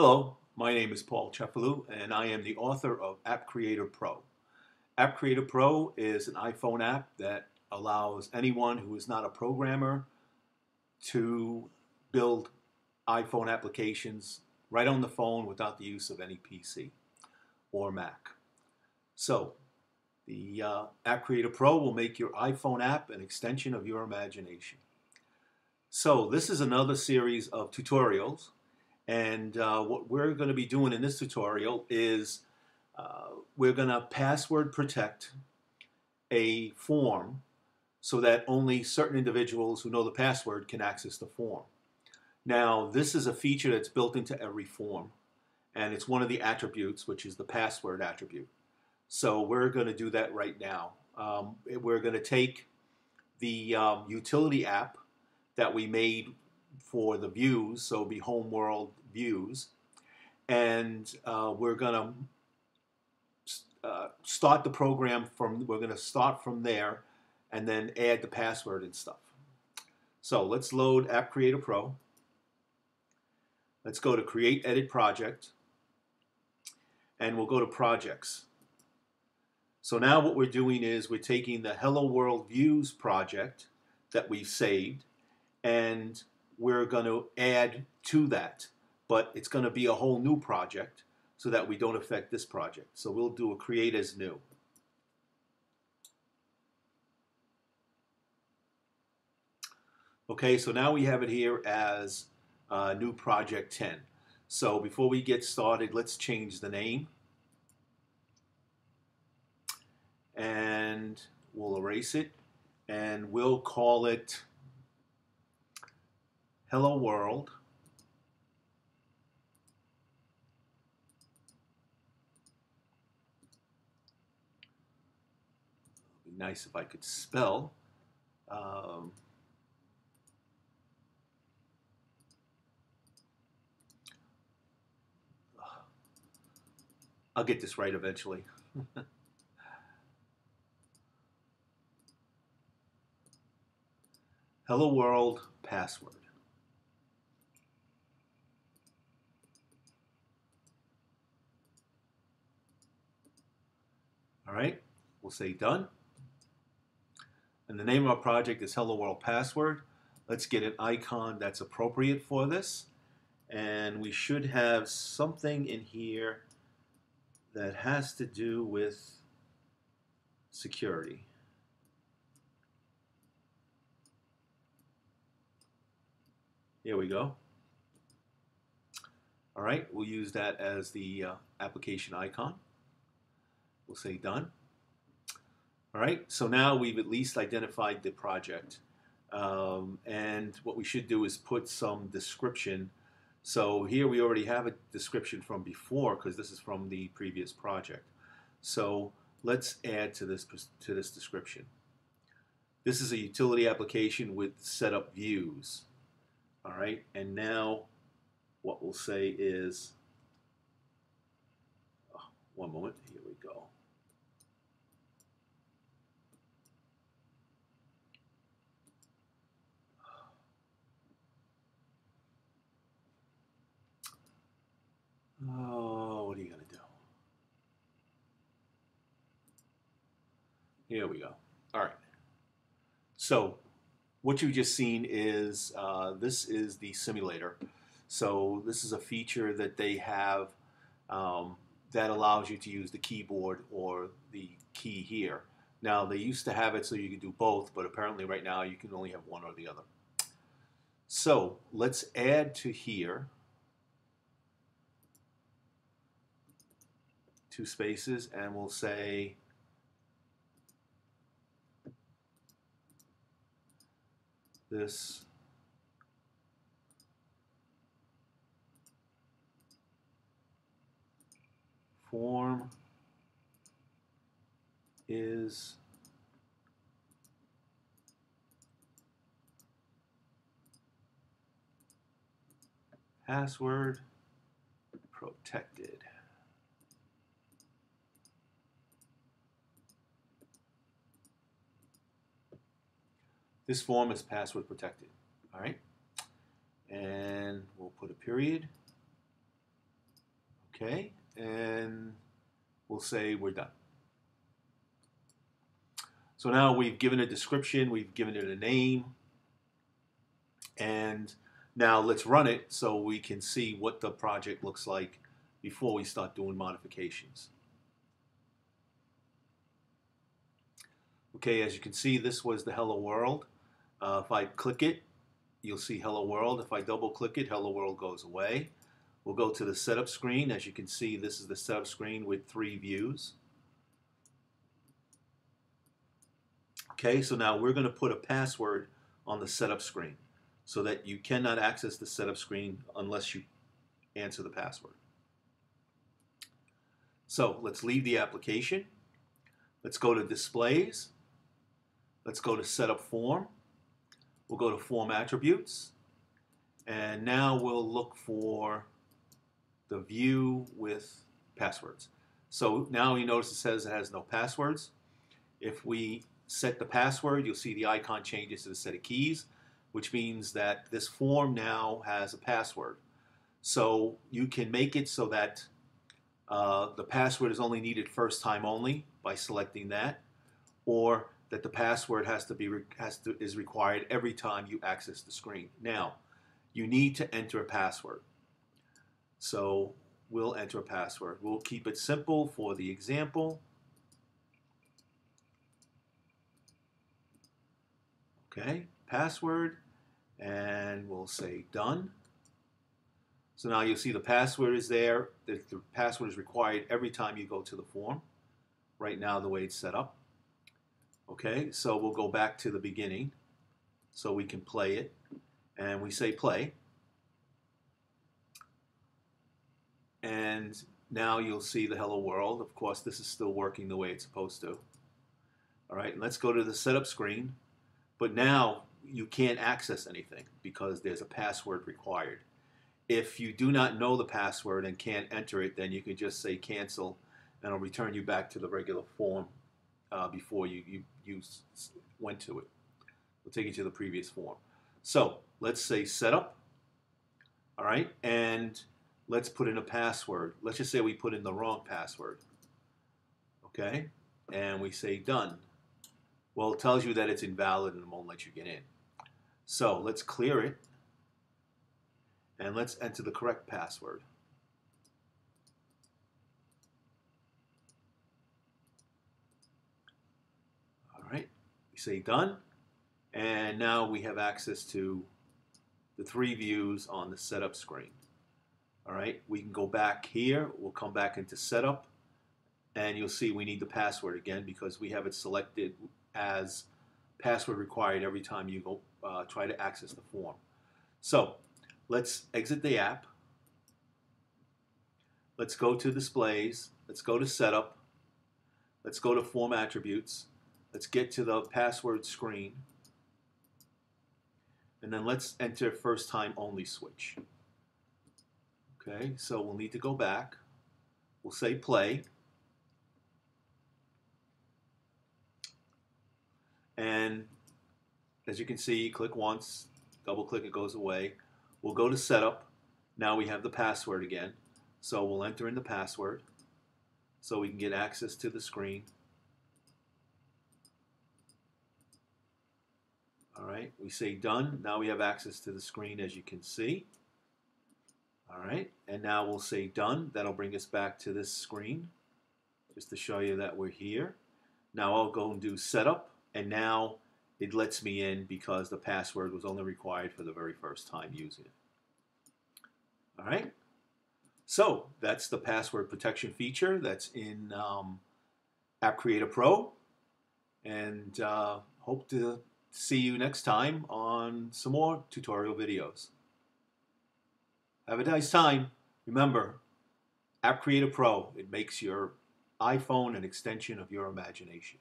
Hello, my name is Paul Cefalù, and I am the author of AppCreator Pro. AppCreator Pro is an iPhone app that allows anyone who is not a programmer to build iPhone applications right on the phone without the use of any PC or Mac. So, the AppCreator Pro will make your iPhone app an extension of your imagination. So, this is another series of tutorials. And what we're going to be doing in this tutorial is we're going to password protect a form so that only certain individuals who know the password can access the form. Now, this is a feature that's built into every form, and it's one of the attributes, which is the password attribute. So we're going to do that right now. We're going to take the utility app that we made for the views, so it'll be home world views, and we're going to start the program we're going to start from there and then add the password and stuff. So let's load AppCreator Pro. Let's go to Create Edit Project, and we'll go to Projects. So now what we're doing is we're taking the Hello World Views project that we've saved, and we're going to add to that, but it's going to be a whole new project so that we don't affect this project. So we'll do a create as new. Okay, so now we have it here as new project 10. So before we get started, let's change the name. And we'll erase it, and we'll call it Hello World. It'd be nice if I could spell. I'll get this right eventually. Hello World password. All right, we'll say done. And the name of our project is Hello World Password. Let's get an icon that's appropriate for this. And we should have something in here that has to do with security. Here we go. All right, we'll use that as the application icon. We'll say done. All right, so now we've at least identified the project. And what we should do is put some description. So here we already have a description from before because this is from the previous project. So let's add to this description. This is a utility application with setup views. All right, and now what we'll say is, one moment, here we go. Oh, what are you going to do? Here we go. All right. So what you've just seen is this is the simulator. So this is a feature that they have that allows you to use the keyboard or the key here. Now, they used to have it so you could do both, but apparently right now you can only have one or the other. So let's add to here 2 spaces, and we'll say this form is password protected. This form is password protected. All right, and we'll put a period. Okay, and we'll say we're done. So now we've given a description, we've given it a name, and now let's run it so we can see what the project looks like before we start doing modifications. Okay, as you can see, this was the Hello World. If I click it, you'll see Hello World. If I double click it, Hello World goes away. We'll go to the setup screen. As you can see, this is the setup screen with 3 views. Okay, so now we're going to put a password on the setup screen so that you cannot access the setup screen unless you answer the password. So let's leave the application. Let's go to Displays. Let's go to Setup Form. We'll go to Form Attributes. And now we'll look for the view with passwords. So now you notice it says it has no passwords. If we set the password, you'll see the icon changes to the set of keys, which means that this form now has a password. So you can make it so that the password is only needed first time only by selecting that, or that the password is required every time you access the screen. Now, you need to enter a password. So we'll enter a password. We'll keep it simple for the example. Okay, password, and we'll say done. So now you'll see the password is there. The password is required every time you go to the form. Right now, the way it's set up. Okay, so we'll go back to the beginning so we can play it. And we say play. And now you'll see the Hello World. Of course, this is still working the way it's supposed to. All right, let's go to the setup screen. But now you can't access anything because there's a password required. If you do not know the password and can't enter it, then you can just say cancel, and it'll return you back to the regular form before you went to it. We'll take you to the previous form. So let's say setup. All right, and let's put in a password. Let's just say we put in the wrong password. Okay, and we say done. Well, it tells you that it's invalid and it won't let you get in. So let's clear it. And let's enter the correct password. All right, we say done. And now we have access to the 3 views on the setup screen. All right, we can go back here. We'll come back into setup. And you'll see we need the password again because we have it selected as password required every time you go try to access the form. So let's exit the app. Let's go to Displays. Let's go to Setup. Let's go to Form Attributes. Let's get to the password screen. And then let's enter First Time Only switch. Okay, so we'll need to go back. We'll say play. And as you can see, click once, double click, it goes away. We'll go to Setup. Now we have the password again. So we'll enter in the password so we can get access to the screen. All right, we say done. Now we have access to the screen, as you can see. All right, and now we'll say done. That'll bring us back to this screen just to show you that we're here. Now I'll go and do Setup, and now it lets me in because the password was only required for the very first time using it. All right, so that's the password protection feature that's in AppCreator Pro, and hope to see you next time on some more tutorial videos. Have a nice time. Remember, AppCreator Pro, it makes your iPhone an extension of your imagination.